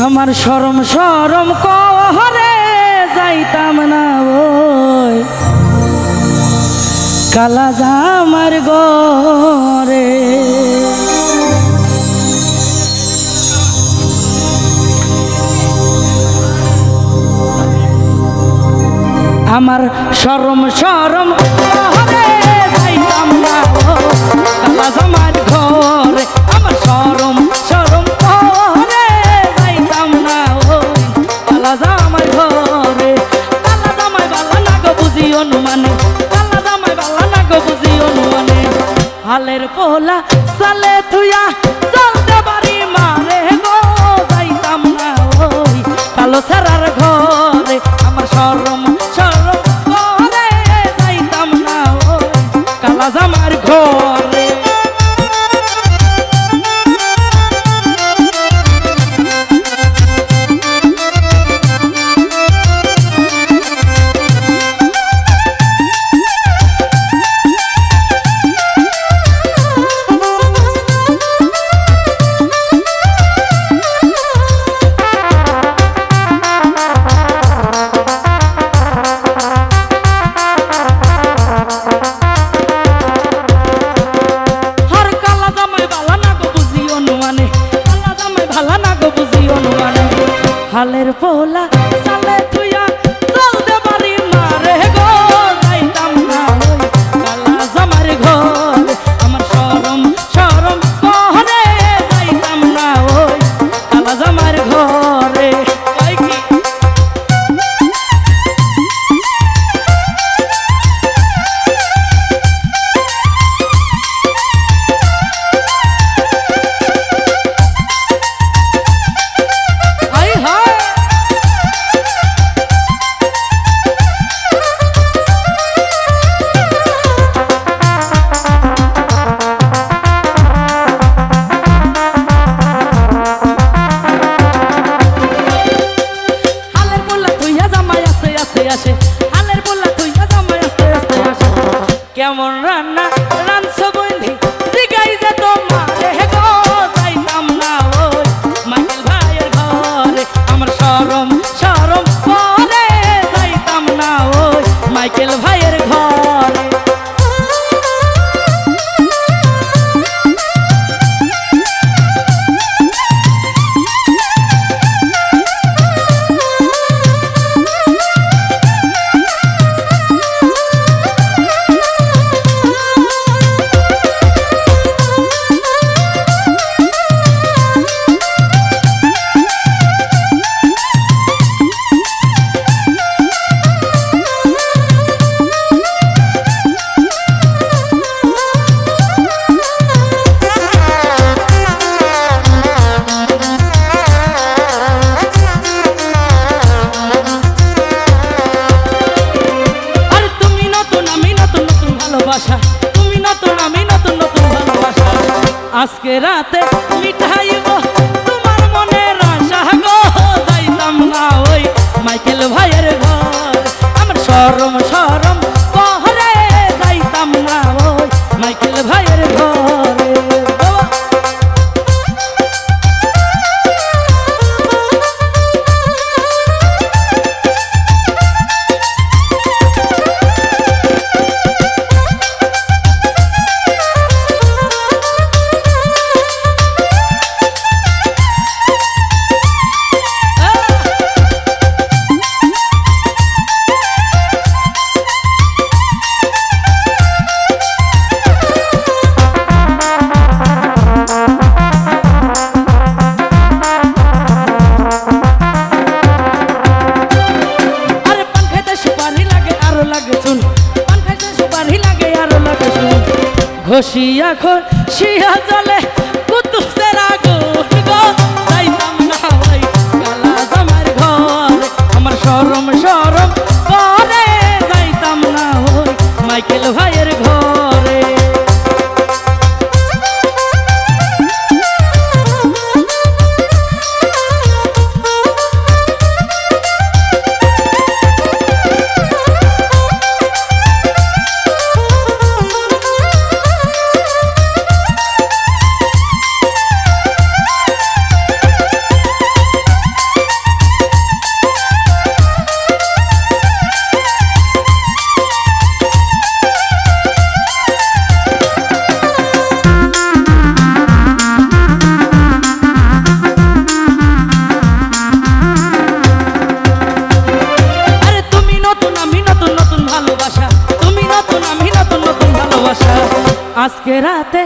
আমার শরম শরম করে যাইতাম না ওই কালা জামার ঘরে। আমার শরম শরম করে যাইতাম না ওই কালা জামার ঘরে। আমার শরম শরম করে যাইতাম না ওই কালা জামার ঘরে। কালা জামাই বালা না গো বুঝি অনুমানে, কালা জামাই বালা না গো বুঝি অনুমানে। হালের পোলা সালে থুয়া চলতে পারি মারে গো যাইতাম না ওই কালো সারার ঘরে। আমার শরম শরম করে যাইতাম না ওই কালা জামার ঘরে। হালের পোলা সালে থুয়া চলতে পারি মারে গো যাইতাম না ওই কালা জামার ঘরে। আমার শরম শরম করে যাইতাম না ওই কালা জামার ঘরে। কেমন রান্না রানছো বন্ধি জিগাই যে তোমারে গো যাইতাম না ওই মাইকেল ভাইয়ের ঘরে। আমার শরম শরম করে যাইতাম না ওই মাইকেল ভাইয়ের ঘরে। তুমি নতুন আমি নতুন নতুন ভালোবাসা আজকে রাতে মিঠাইব তোমার মনের আশা গো যাইতাম না ওই মাইকেল ভাইয়ের ঘর। আমার শরম শরম করে যাইতাম না ওই মাইকেল ভাইয়ের ঘরে। ঘষিয়া ঘষিয়া জলে কুতুসের আগুন গো যাইতাম না ওই কালা জামার ঘরে। আমার শরম শরম করে যাইতাম না ওই মাইকেল ভাইয়ের ঘরে। আজকে রাতে